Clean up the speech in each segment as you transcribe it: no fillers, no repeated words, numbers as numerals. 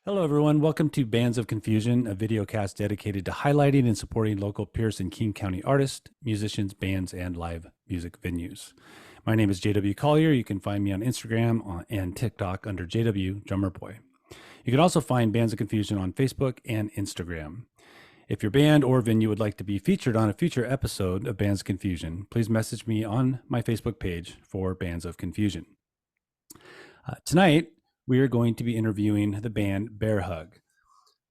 Hello, everyone. Welcome to Bands of Confusion, a video cast dedicated to highlighting and supporting local Pierce and King County artists, musicians, bands, and live music venues. My name is JW Collier. You can find me on Instagram and TikTok under JW Drummer Boy. You can also find Bands of Confusion on Facebook and Instagram. If your band or venue would like to be featured on a future episode of Bands of Confusion, please message me on my Facebook page for Bands of Confusion. Tonight, we are going to be interviewing the band Bear Hug.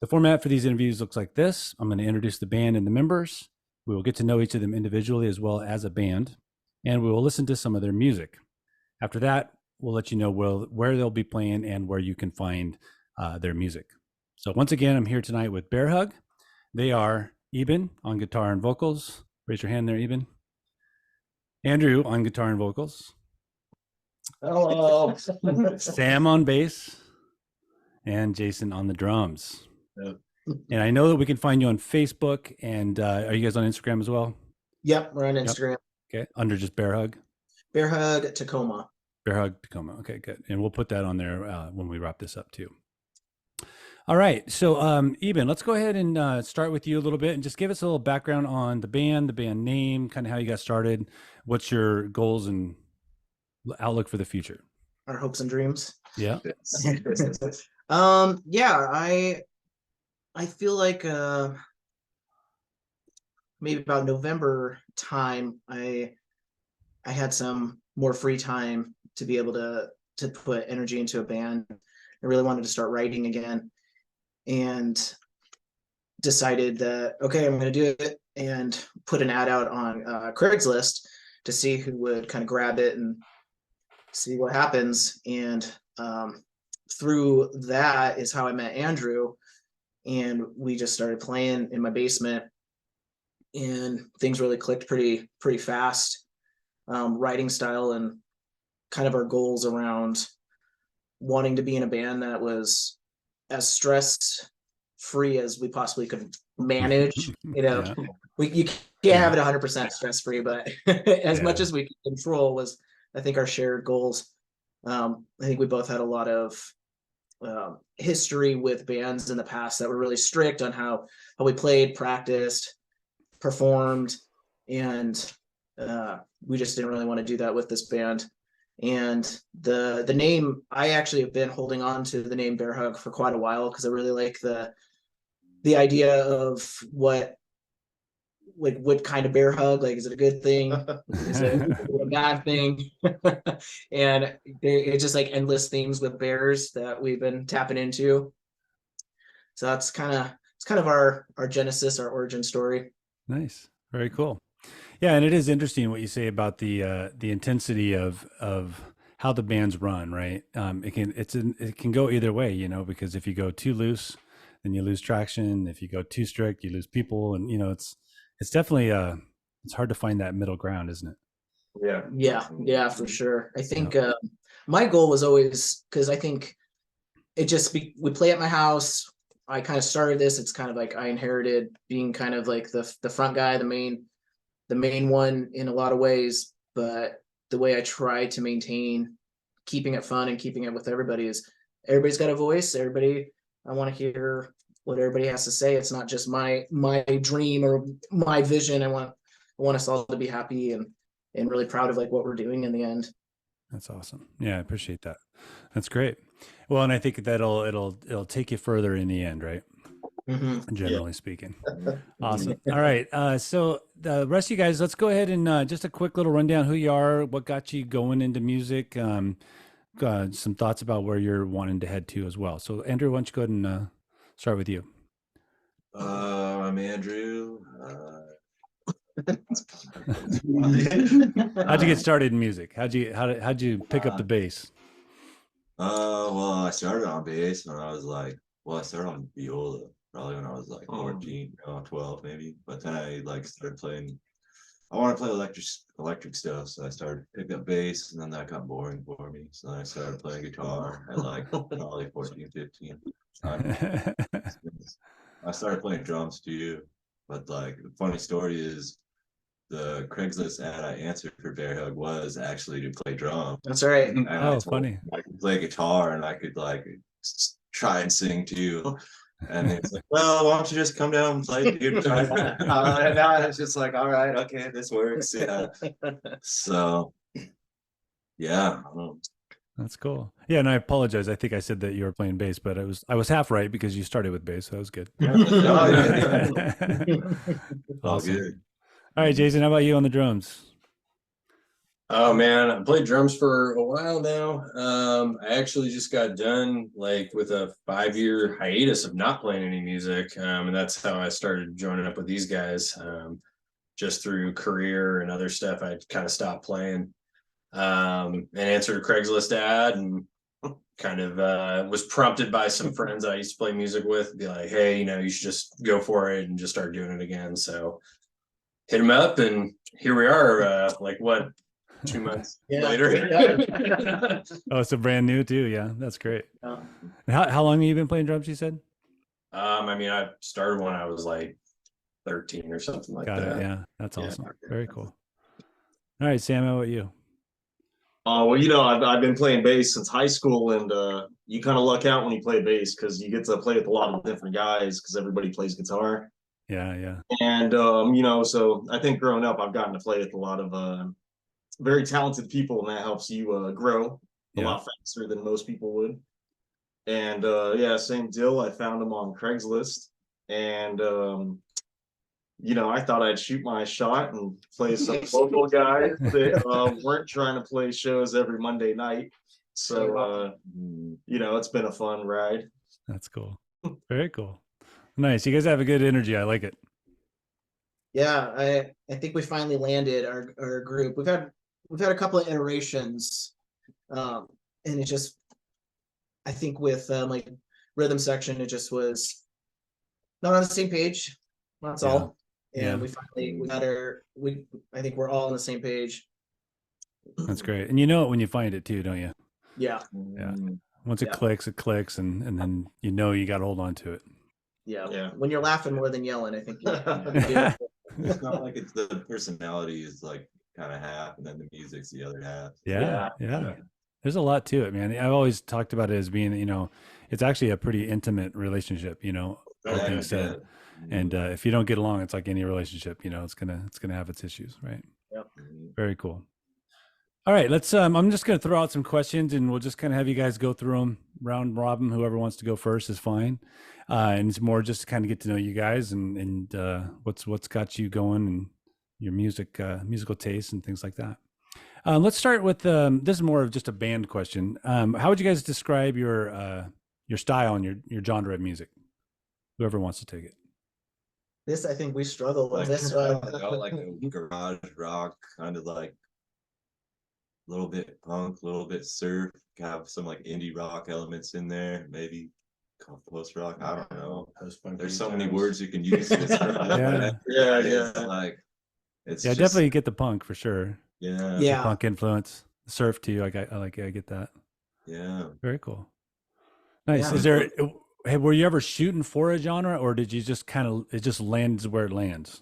The format for these interviews looks like this. I'm going to introduce the band and the members. We will get to know each of them individually as well as a band, and we will listen to some of their music. After that, we'll let you know where they'll be playing and where you can find their music. So once again, I'm here tonight with Bear Hug. They are Eben on guitar and vocals. Raise your hand there, Eben. Andrew on guitar and vocals. Hello. Sam on bass, and Jason on the drums. Yep. And I know that we can find you on Facebook. And are you guys on Instagram as well? Yep, we're on Instagram. Okay, under just Bear Hug. Bear Hug Tacoma. Bear Hug Tacoma. Okay, good. And we'll put that on there when we wrap this up too. All right. So, Eben, let's go ahead and start with you a little bit and just give us a little background on the band name, kind of how you got started. What's your goals and outlook for the future? Our hopes and dreams. Yeah. I feel like maybe about November time, I had some more free time to be able to put energy into a band. I really wanted to start writing again, and decided that, okay, I'm going to do it, and put an ad out on Craigslist to see who would kind of grab it and see what happens. And through that is how I met Andrew, and we just started playing in my basement, and things really clicked pretty fast. Writing style and kind of our goals around wanting to be in a band that was as stress free as we possibly could manage. Yeah. You can't have it 100% stress free, but as much as we can control was, I think, our shared goals. I think we both had a lot of history with bands in the past that were really strict on how we played, practiced, performed, and we just didn't really want to do that with this band. And the name, I actually have been holding on to the name Bear Hug for quite a while, because I really like the idea of what kind of bear hug, like, is it a good thing? Is it a bad thing? And it's just like endless themes with bears that we've been tapping into. So that's kind of our genesis, our origin story. Nice. Very cool. Yeah, and it is interesting what you say about the intensity of how the bands run, right? It can go either way, because if you go too loose, then you lose traction. If you go too strict, you lose people, and it's definitely it's hard to find that middle ground, isn't it? Yeah, for sure. I think my goal was always, because I think we play at my house. I kind of started this. It's kind of like I inherited being kind of like the front guy, the main one in a lot of ways. But the way I try to maintain keeping it fun and keeping it with everybody is, everybody's got a voice. I want to hear what everybody has to say. It's not just my dream or my vision. I want us all to be happy and really proud of like what we're doing in the end. That's awesome. Yeah, I appreciate that. That's great. Well, and I think that'll it'll take you further in the end, right? Mm-hmm. Generally speaking. Awesome. All right. So the rest of you guys, let's go ahead and just a quick little rundown who you are, what got you going into music, some thoughts about where you're wanting to head to as well. So Andrew, why don't you go ahead and start with you? I'm Andrew. How'd you get started in music? How'd you pick up the bass? Well, I started on bass when I was I started on viola probably when I was 14, 12 maybe. But then I started playing. I want to play electric stuff, so I started picking up bass, and then that got boring for me. So then I started playing guitar at probably 14, 15. I started playing drums too, but the funny story is, the Craigslist ad I answered for Bear Hug was actually to play drums. That's right. And Oh, funny. I could play guitar, and I could try and sing too. And it's like, well, why don't you just come down and play, dude? Try that. And I was just like, all right, okay, this works. Yeah. So, yeah. That's cool. Yeah, and I apologize. I think I said that you were playing bass, but I was half right because you started with bass, so that was good. Oh, yeah. All Awesome. good. All right, Jason, how about you on the drums? Oh man, I played drums for a while now. I actually just got done like with a 5-year hiatus of not playing any music. And that's how I started joining up with these guys. Just through career and other stuff, I kind of stopped playing. And answered a Craigslist ad and kind of was prompted by some friends I used to play music with, be like, hey, you should just go for it and just start doing it again. So hit them up and here we are, like what, 2 months later. Oh, so brand new too. Yeah, that's great. Yeah. How long have you been playing drums, you said? I mean, I started when I was like 13 or something like Got that. it. Yeah, that's awesome. Very cool. All right, Sam, how about you? Well, I've been playing bass since high school, and you kind of luck out when you play bass because you get to play with a lot of different guys because everybody plays guitar. Yeah. And so I think growing up, I've gotten to play with a lot of very talented people, and that helps you grow a lot faster than most people would. And same deal. I found them on Craigslist, and I thought I'd shoot my shot and play some local guys that weren't trying to play shows every Monday night. So it's been a fun ride. That's cool. Very cool. Nice. You guys have a good energy. I like it. Yeah, I think we finally landed our group. We've had a couple of iterations, and it just, I think with like rhythm section, it just was not on the same page. That's all. And we finally I think we're all on the same page. That's great. And you know it when you find it too, don't you? Yeah. Yeah. Once it clicks, and then you got to hold on to it. Yeah. When you're laughing more than yelling, I think. It's not like it's the personality is like kind of half, and then the music's the other half. Yeah. There's a lot to it, man. I've always talked about it as being, it's actually a pretty intimate relationship, all things said. And if you don't get along, it's like any relationship, it's gonna have its issues, right? Yep. Very cool. All right, let's. I'm just gonna throw out some questions, and we'll just kind of have you guys go through them, round robin. Whoever wants to go first is fine. And it's more just to kind of get to know you guys and what's got you going and your musical tastes and things like that. Let's start with this is more of just a band question. How would you guys describe your style and your genre of music? Whoever wants to take it. This, I think we struggle with Like, this one. like a garage rock, kind of like a little bit punk, a little bit surf, have some like indie rock elements in there, maybe post rock. I don't know. There's so many words you can use to describe it. It's just, definitely get the punk for sure. Yeah. Punk influence, surf too. I get that. Yeah. Very cool. Nice. Yeah. Is there? Were you ever shooting for a genre, or did you just it just lands where it lands?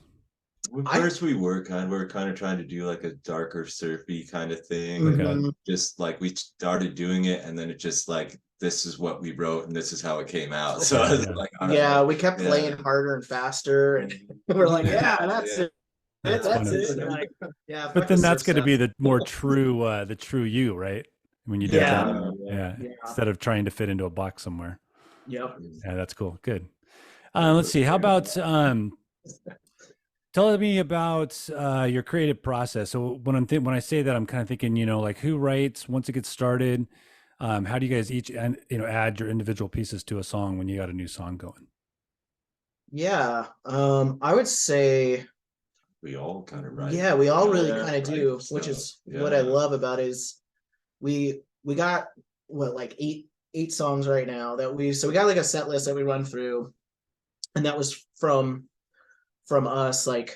First, we were kind of trying to do like a darker surfy kind of thing. Okay. Just like we started doing it, and then it just like this is what we wrote, and this is how it came out. So I was like, I don't know. We kept playing harder and faster, and we're like, that's it. That's it. Like, but then that's going to be the more true, the true you, right? When you do that, Yeah. Instead of trying to fit into a box somewhere. Yep. Yeah, that's cool. Good. Let's see. How about tell me about your creative process. So when I say that, I'm kind of thinking, like who writes once it gets started. How do you guys each add your individual pieces to a song when you got a new song going? Yeah. I would say We all kind of write. Yeah, we all really kind of do, which is Yeah. what I love about it is we got like eight songs right now that we got like a set list that we run through, and that was from us like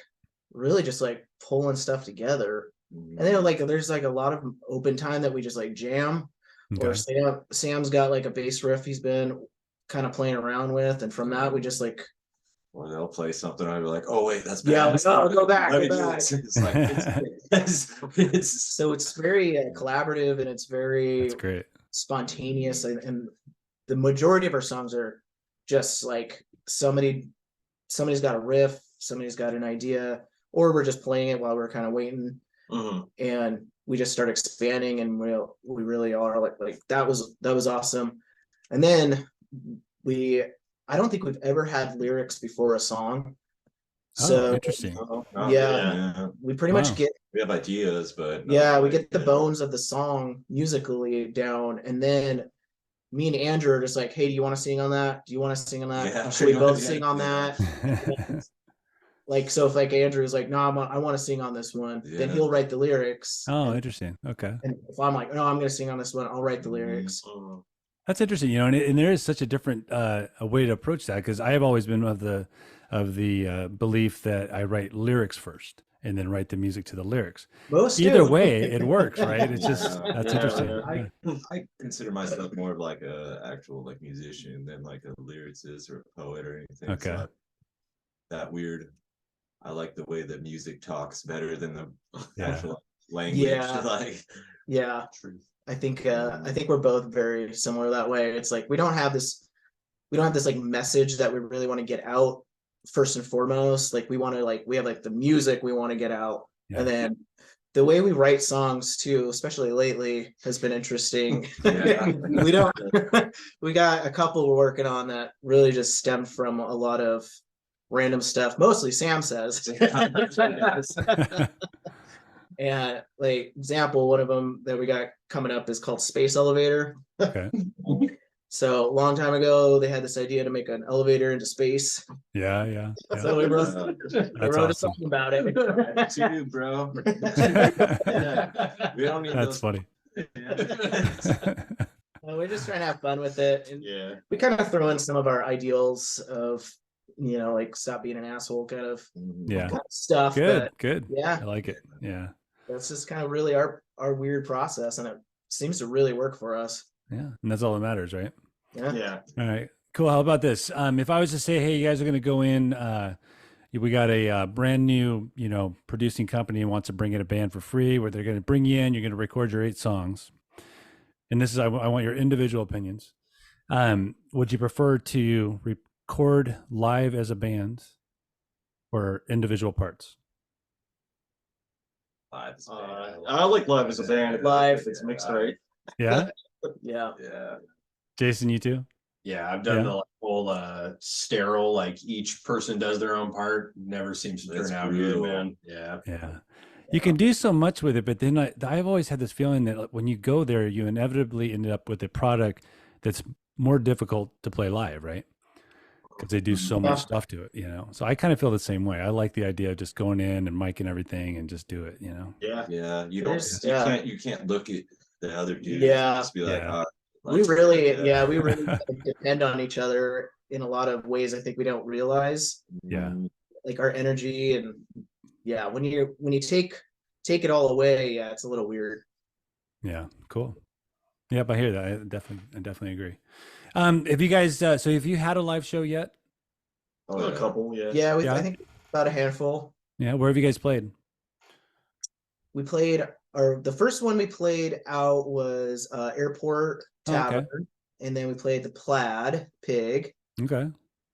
really just like pulling stuff together. And then like there's like a lot of open time that we just like jam. Okay. Or Sam's got like a bass riff he's been kind of playing around with, and from that we just like, or they'll play something. I'll be like, oh wait, that's bad. Go back. Let me do this. It's like it's So it's very collaborative, and it's very That's great. spontaneous, and the majority of our songs are just like somebody's got a riff, somebody's got an idea, or we're just playing it while we're kind of waiting, Mhm. and we just start expanding, and we really are like that was awesome. And then I don't think we've ever had lyrics before a song. Oh, So interesting. Oh, yeah, Yeah, we pretty Wow. much get we have ideas, but yeah, we like, get the bones of the song musically down, and then me and Andrew are just like, hey, do you want to sing on that? Do you want to sing on that? Yeah, Should we pretty both much, sing yeah. on that? Like, so if like Andrew's like, no, I want to sing on this one, then Yeah. he'll write the lyrics. Oh, interesting. Okay. And if I'm like, no, I'm gonna sing on this one, I'll write the lyrics. Mhm. That's interesting, you know, and there is such a different a way to approach that, because I have always been of the belief that I write lyrics first and then write the music to the lyrics. Most Either do. way, it works, right? It's just Yeah. that's Yeah. interesting. I- Yeah. I consider myself more of like a actual like musician than like a lyricist or a poet or anything. Okay. So that weird. I like the way that music talks better than the Yeah. actual language. Yeah. Like Yeah, truth. I think we're both very similar that way. It's like we don't have this like message that we really want to get out first and foremost. Like we want to we have like the music we want to get out, Yeah. and then the way we write songs too, especially lately, has been interesting. Yeah. We don't we got a couple we're working on that really just stem from a lot of random stuff, mostly Sam says. And like example, one of them that we got coming up is called Space Elevator. Okay. So a long time ago, they had this idea to make an elevator into space. Yeah, yeah. Yeah. So we wrote, Yeah. we wrote a awesome. song about it. What you do, bro? Yeah. We don't need That's those. funny. Well, we're just trying to have fun with it. And Yeah. we kind of throw in some of our ideals of, like stop being an asshole kind of Yeah. stuff. Good, But good. yeah, I like it. Yeah. that's just kind of really our weird process. And it seems to really work for us. Yeah. And that's all that matters, right? Yeah. Yeah. All right, cool. How about this? If I was to say, hey, you guys are going to go in, we got a brand new, producing company and wants to bring in a band for free, where they're going to bring you in, you're going to record your 8 songs. And this is, I want your individual opinions. Would you prefer to record live as a band or individual parts? Live is bad. I like live as a band. Live. If it's mixed right. Yeah. Yeah. Yeah. Jason, you too? Yeah, I've done Yeah. the whole sterile, like each person does their own part. Never seems to That's turn out brutal. good, man. Yeah. Yeah. You can do so much with it, but then I've always had this feeling that when you go there, you inevitably end up with a product that's more difficult to play live, right? Because they do so Yeah. much stuff to it, So I kind of feel the same way. I like the idea of just going in and micing everything and just do it, Yeah. Yeah. You There's- don't. yeah. You can't look at the other dude. Yeah. Just be like, Yeah. We really depend on each other in a lot of ways. I think we don't realize, Yeah. like our energy, and yeah, when you take it all away, yeah, it's a little weird. Yeah, cool. Yep, I hear that. I definitely agree. Have you guys? So have you had a live show yet? Oh, A yeah. couple. Yeah. Yeah, Yeah. I think about a handful. Yeah. Where have you guys played? We played, or the first one we played out was Airport Oh, okay. Tavern, and then we played the Plaid Pig, Okay.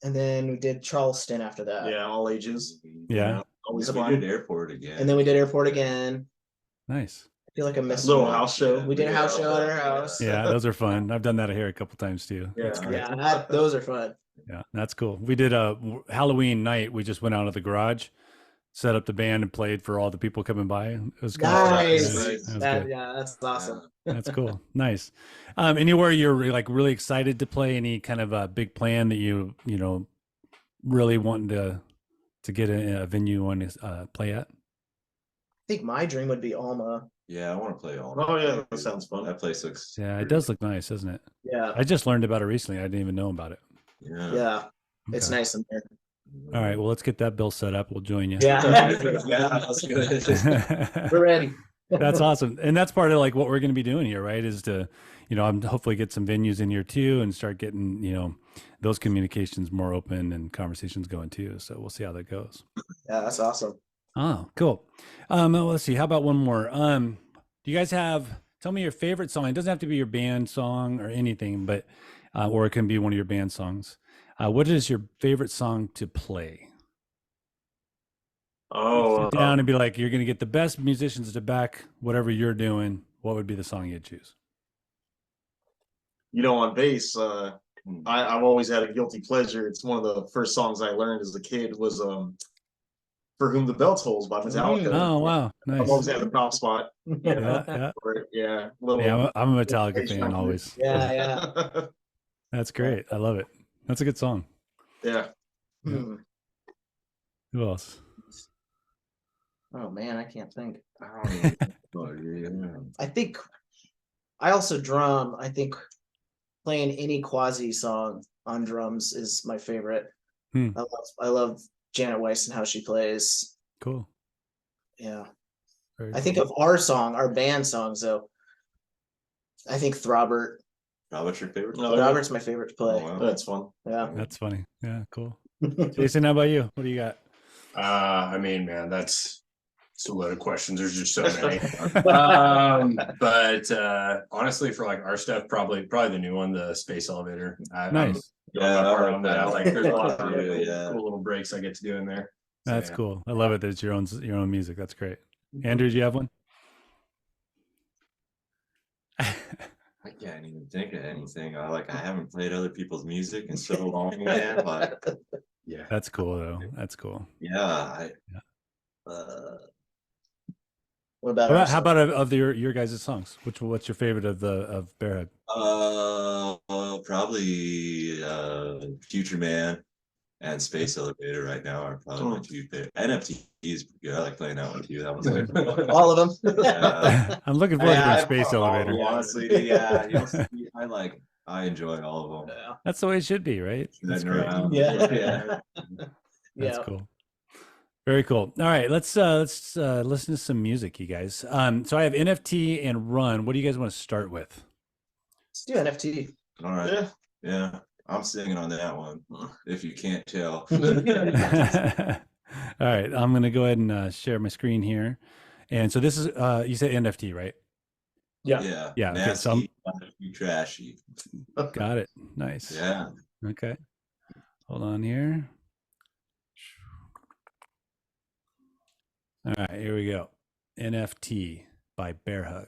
and then we did Charleston after that. Yeah. All ages. Yeah. Always We fun. did airport again. And then we did Airport again. Nice. I feel like I missed Little one. house show. We did a house show at our house. Yeah, those are fun. I've done that here a couple times too. That's Yeah. great. Yeah, those are fun. Yeah, that's cool. We did a Halloween night. We just went out of the garage, set up the band, and played for all the people coming by. It was kind of Nice. Nice. That was good. Yeah, that's awesome. That's cool. Nice. Anywhere you're really excited to play? Any kind of a big plan that you really wanting to get a venue you want to play at? I think my dream would be Alma. Yeah, I want to play all. Oh yeah, that sounds fun. That place looks. Yeah, it does look nice, doesn't it? Yeah, I just learned about it recently. I didn't even know about it. Yeah. yeah, it's Okay. nice in there. All right. Well, let's get that bill set up. We'll join you. Yeah, Yeah, that's good. we're ready. That's awesome. And that's part of like what we're going to be doing here, right? Is to, I'm hopefully get some venues in here too and start getting, those communications more open and conversations going too. So we'll see how that goes. Yeah, that's awesome. Oh, cool. Let's see. How about one more? Do you guys tell me your favorite song? It doesn't have to be your band song or anything, but or it can be one of your band songs. What is your favorite song to play? Oh, Sit down and be like, you're going to get the best musicians to back whatever you're doing. What would be the song you'd choose? on bass, I've always had a guilty pleasure. It's one of the first songs I learned as a kid was "For Whom the Bell Tolls" by Metallica. Oh, wow. I've always Nice. had the top spot. Yeah. Yeah, little, Yeah, I'm a Metallica fan always. Yeah. That's great. I love it. That's a good song. yeah. Hmm. Who else? Oh man, I can't think. Oh, yeah. I think I also drum. I think playing any Quasi song on drums is my favorite. Hmm. I love Janet Weiss and how she plays. Cool. Yeah. Very I think cool. of our band songs though. I think Throbert. Robert's your favorite? Oh, yeah. Robert's my favorite to play. Oh, wow. That's fun. Yeah. That's funny. Yeah, cool. Jason, how about you? What do you got? I mean, man, that's a load of questions. There's just so many. But honestly, for like our stuff, probably the new one, the Space Elevator. Nice. Yeah, part on that. Like, there's a lot of Yeah, really yeah. cool little breaks I get to do in there. So, That's yeah. cool. I love it that it's your own music. That's great. Andrew, do you have one? I can't even think of anything. I haven't played other people's music in so long, man. But Yeah. That's cool though. That's cool. yeah, What about How about of your guys' songs? What's your favorite of Bear Hug? probably Future Man and Space Elevator right now are probably my two favorite. NFT is pretty good. I like playing that one too. That one's good. all of them? Yeah. I'm looking forward to Yeah, your Space Elevator. Honestly, yeah, I enjoy all of them. Yeah. That's the way it should be, right? That's Riding great. around. Yeah. That's Yeah. cool. Very cool. All right, let's listen to some music, you guys. So I have NFT and Run. What do you guys want to start with? Let's do NFT. All right. Yeah. Yeah. I'm singing on that one, if you can't tell. All right, I'm gonna go ahead and share my screen here. And so this is you said NFT, right? Yeah. Yeah, okay, so Nasty, nasty, trashy. Got it. Nice. Yeah. Okay. Hold on here. All right, here we go. NFT by Bear Hug.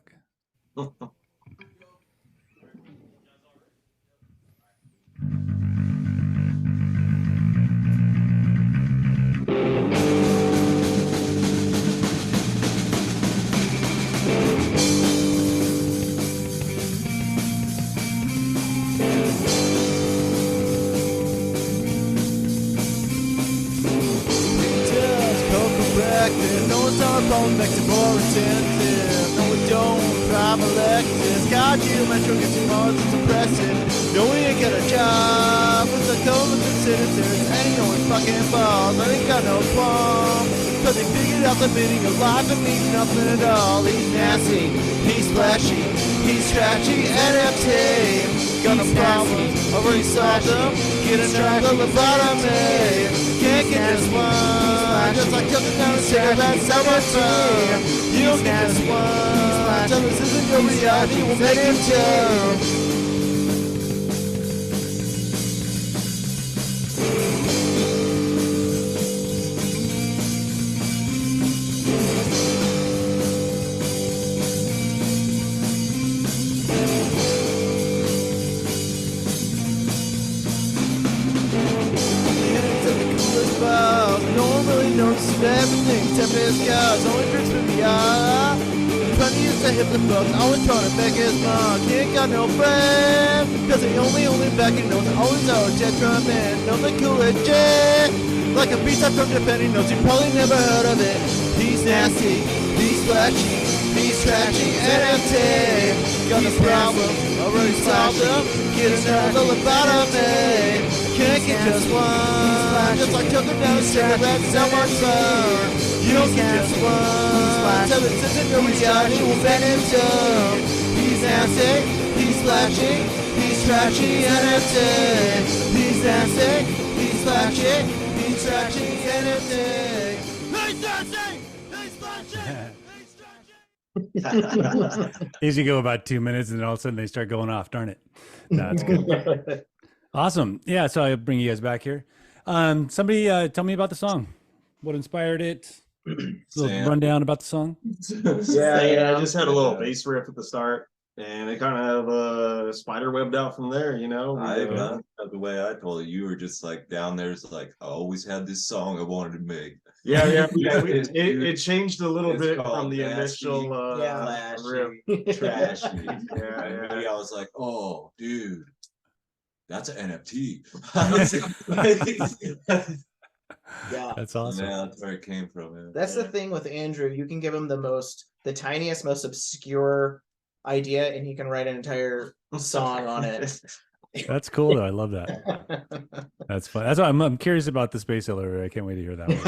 No one's our phone makes it more attentive. No, we don't drive a Lexus. God, you metro gets you more than depressing. No, we ain't got a job with the COVID and citizens. Ain't no one fucking balls. I ain't got no plum. Cause they figured out the meaning of life and means nothing at all. He's nasty, he's flashy, he's trashy, NFT. Got no problems, already solved them. Get another lobotomy. Can't get this one, just like cooking down a cigarette, so much fun. You don't get this one, so this isn't your reality, we'll make him too. No one really notices everything, tempest guys, only drinks with me, Trying to use the hip the book, always trying to make his mark. He ain't got no friend, cause he only back and knows always our detriment. Know the Kool-Aid jet, like a pizza from Japan, he knows you probably never heard of it. He's nasty, he's flashy, he's trashy, NFT. Got a problem, already solved them, get another lobotomy. Can't get just one, just like choking down a cigarette, so much fun. You don't get just one, tell it isn't your reality, we'll bend him too. He's nasty, he's flashy, he's trashy, NFT. He's nasty, he's flashy, he's trashy, NFT. He's nasty, he's flashy. Usually go about 2 minutes and then all of a sudden they start going off. Darn it. No, that's good. Awesome. Yeah. So I bring you guys back here. Somebody tell me about the song. What inspired it? A little Sam. rundown about the song. Yeah, I just had a little bass riff at the start, and it kind of spider webbed out from there, you know. The way I told it, you were just like down there's like I always had this song I wanted to make. Yeah, it changed a little It's bit called from the Nasty, initial riff. Trashy. Yeah, And yeah. maybe I was like, oh, dude, that's an NFT. Yeah. That's awesome. Yeah, that's where it came from. Man. That's the thing with Andrew. You can give him the tiniest, most obscure idea, and he can write an entire song on it. That's cool though. I love that. That's fun. That's why I'm curious about the Space Elevator. I can't wait to hear that one.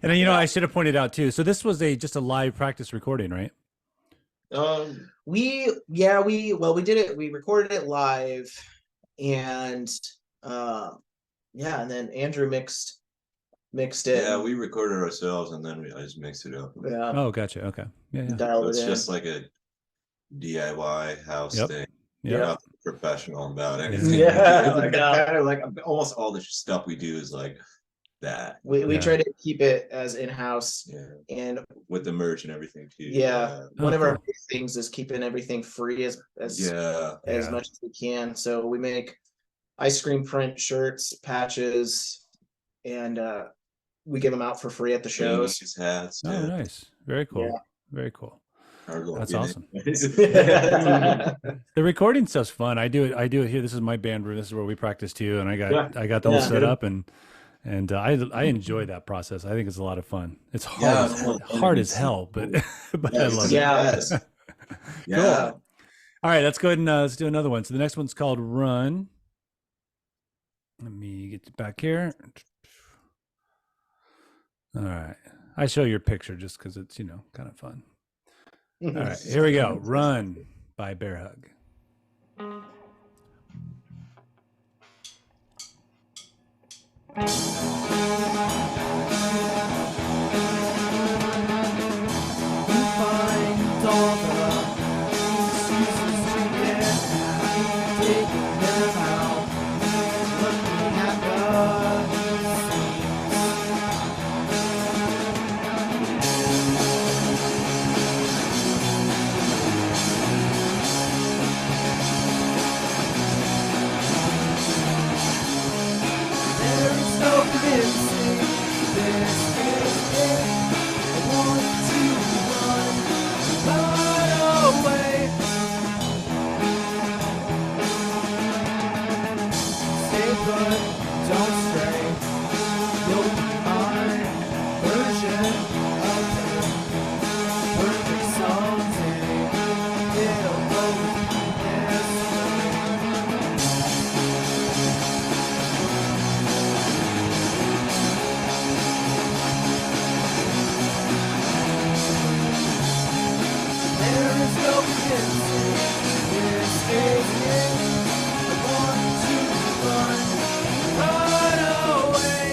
And then, I should have pointed out too. So this was just a live practice recording, right? We did it. We recorded it live, and and then Andrew mixed it. Yeah, we recorded ourselves and then I just mixed it up. Yeah, Oh, gotcha. Okay. Yeah. dialed It's it in. just like a DIY house Yep. thing. Yeah. Nothing professional about anything. Yeah. Like, Yeah. kinda like almost all the stuff we do is like that. We Yeah. try to keep it as in-house, Yeah, and with the merch and everything too. one of our cool. big things is keeping everything free as Yeah. Yeah. much as we can. So we make ice cream print shirts, patches, and we give them out for free at the shows. Beanies, hats. Oh, Yeah. nice. Very cool. Yeah. Very cool. Our little That's gimmick. awesome. Yeah. The recording stuff's fun. I do it here. This is my band room. This is where we practice too. And I got the whole Yeah. setup and I enjoy that process. I think it's a lot of fun. It's hard, Yeah, as, it's hard as hell, but but I love it. Yeah. Yes. Yeah. All right, let's go ahead and let's do another one. So the next one's called Run. Let me get back here. All right. I show your picture just because it's, kind of fun. All right, here we go. Run by Bear Hug. Find all the excuses to get out, taking them out, looking at the scenes. There's no convincing this is it. I want to run away. Stay put, don't stray. You'll be my version of the perfect someday. It'll both be this way. There is no convincing this is it. I want to run away.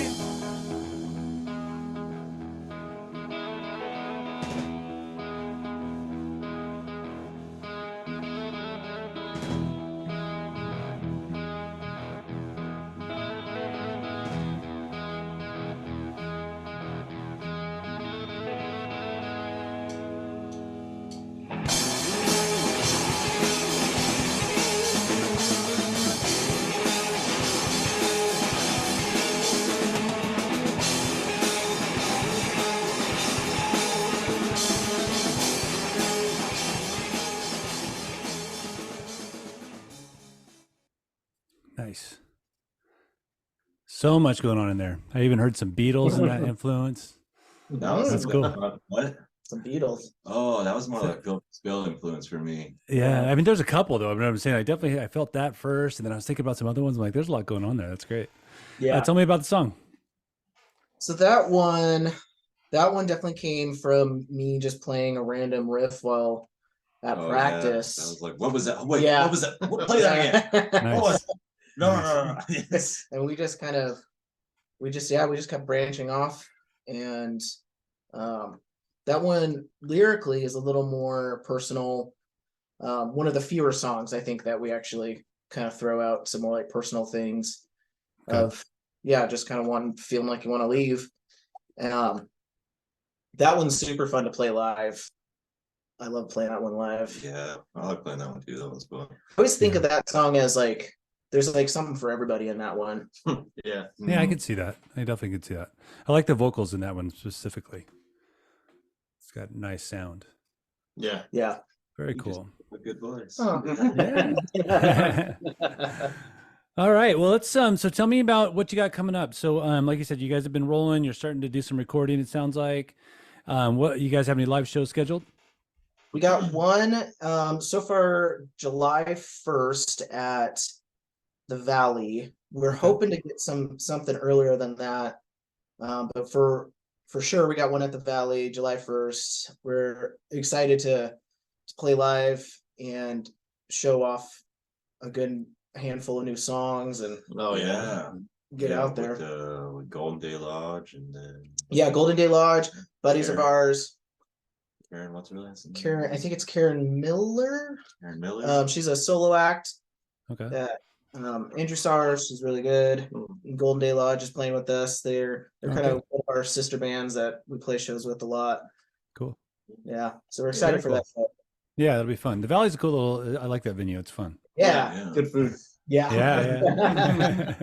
Nice. So much going on in there. I even heard some Beatles in that influence. That was That's cool. What? Some Beatles. Oh, that was more like Phil Spill influence for me. Yeah, I mean, there's a couple though. I'm saying I felt that first, and then I was thinking about some other ones. I'm like, there's a lot going on there. That's great. Yeah. Tell me about the song. So that one definitely came from me just playing a random riff while at Oh, practice. Yeah. I was like, what was that? Wait, Yeah. what was that? Play that again. Nice. What was that? No. Yes. And we just kept branching off, and that one lyrically is a little more personal. One of the fewer songs I think that we actually kind of throw out some more like personal things Okay. of, yeah, just kind of feeling like you want to leave. That one's super fun to play live. I love playing that one live. Yeah, I like playing that one too. That one's fun. I always think of that song as like there's like something for everybody in that one. Yeah. Yeah, I Mhm. could see that. I definitely could see that. I like the vocals in that one specifically. It's got nice sound. Yeah. Yeah. Very You just- cool. A good voice. Oh. All right. Well, let's so tell me about what you got coming up. So like you said, you guys have been rolling, you're starting to do some recording, it sounds like. What you guys have any live shows scheduled? We got one so far July 1st at the Valley. We're hoping to get something earlier than that. But for sure we got one at the Valley July 1st. We're excited to play live and show off a good handful of new songs and Oh yeah. Yeah. get Yeah, out there. with Golden Day Lodge and then Yeah, Golden Day Lodge, buddies of Karen. ours. Karen, what's her last name? Karen, I think it's Karen Miller. Karen Miller. She's a solo act Okay. that Andrew Stars, she's really good. Golden Day Lodge is playing with us. They're kind Okay. of one of our sister bands that we play shows with a lot. Cool. Yeah, so we're excited for cool. that. Show. Yeah, that'll be fun. The Valley's a cool little, I like that venue. It's fun. Yeah, Good food. yeah, Yeah.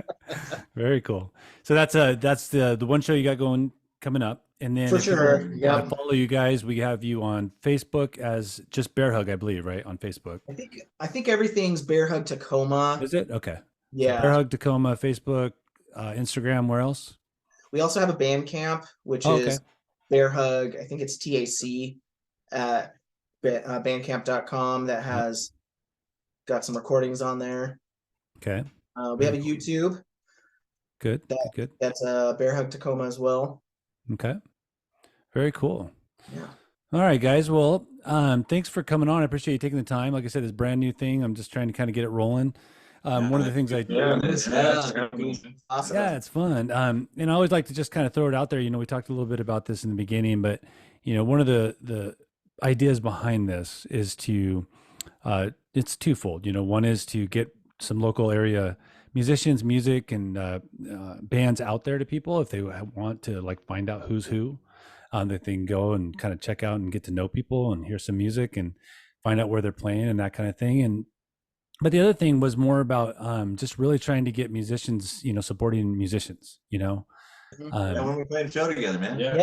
Very cool. So that's the one show you got going coming up. And then for if people sure. wanna Yeah, follow you guys, we have you on Facebook as just Bear Hug, I believe, right? On Facebook. I think everything's Bear Hug Tacoma. Is it? Okay. Yeah, Bear Hug Tacoma, Facebook, Instagram, where else? we also have a band camp, which Oh, is Bear Hug. I think it's TAC at bandcamp.com that has got some recordings on there. Okay. We have a YouTube Good. That- Good. that's Bear Hug Tacoma as well. Okay. Very cool. Yeah. All right, guys. Well, thanks for coming on. I appreciate you taking the time. Like I said, it's a brand new thing. I'm just trying to kind of get it rolling. One of the things I Yeah. Awesome. Yeah, it's fun. And I always like to just kind of throw it out there. You know, we talked a little bit about this in the beginning, but you know, one of the ideas behind this is to it's twofold. You know, one is to get some local area musicians, music, and bands out there to people if they want to like find out who's who. That they can go and kind of check out and get to know people and hear some music and find out where they're playing and that kind of thing. But the other thing was more about just really trying to get musicians, you know, supporting musicians, you know. Yeah, when we played a show together, man. Yeah.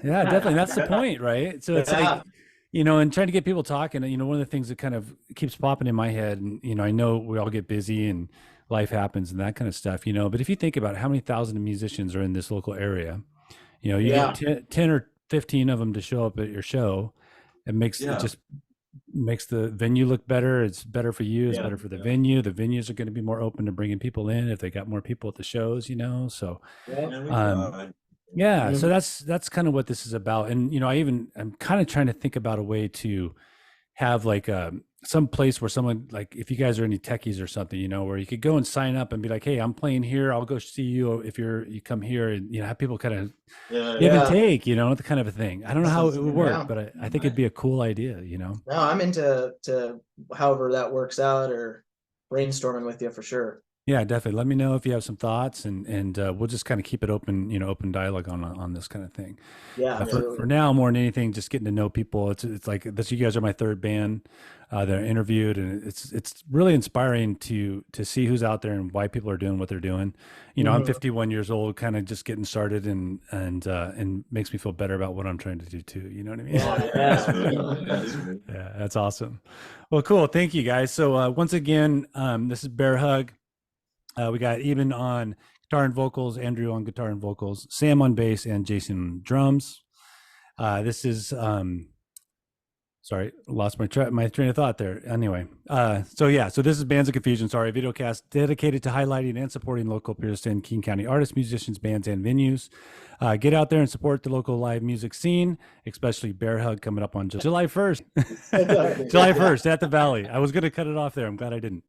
Yeah, definitely. That's the point, right? So it's like, you know, and trying to get people talking, you know, one of the things that kind of keeps popping in my head, and, you know, I know we all get busy and life happens and that kind of stuff, you know, but if you think about how many thousand musicians are in this local area, you know, you get 10 or 15 of them to show up at your show, it makes it just makes the venue look better. It's better for you. It's better for the venue. The venues are going to be more open to bringing people in if they got more people at the shows, you know? So, yeah, so that's kind of what this is about. And, you know, I'm kind of trying to think about a way to have like some place where someone, like if you guys are any techies or something, you know, where you could go and sign up and be like, hey, I'm playing here. I'll go see you if you come here, and, you know, have people kind of give and take, you know, the kind of a thing. I don't know how it would work, but I think it'd be a cool idea, you know? No, I'm into however that works out or brainstorming with you for sure. Yeah, definitely. Let me know if you have some thoughts, and we'll just kind of keep it open, you know, open dialogue on this kind of thing. Yeah, For now, more than anything, just getting to know people. It's like this. You guys are my third band that I interviewed, and it's really inspiring to see who's out there and why people are doing what they're doing. You know, I'm 51 years old, kind of just getting started, and makes me feel better about what I'm trying to do too. You know what I mean? Yeah, that's awesome. Well, cool. Thank you, guys. So once again, this is Bear Hug. We got Eben on guitar and vocals, Andrew on guitar and vocals, Sam on bass, and Jason on drums. This is sorry, lost my train of thought there. Anyway, so this is Bands of Confusion. Sorry, a video cast dedicated to highlighting and supporting local Pierce and King County artists, musicians, bands, and venues. Get out there and support the local live music scene, especially Bear Hug coming up on July 1st. July 1st at the Valley. I was going to cut it off there. I'm glad I didn't.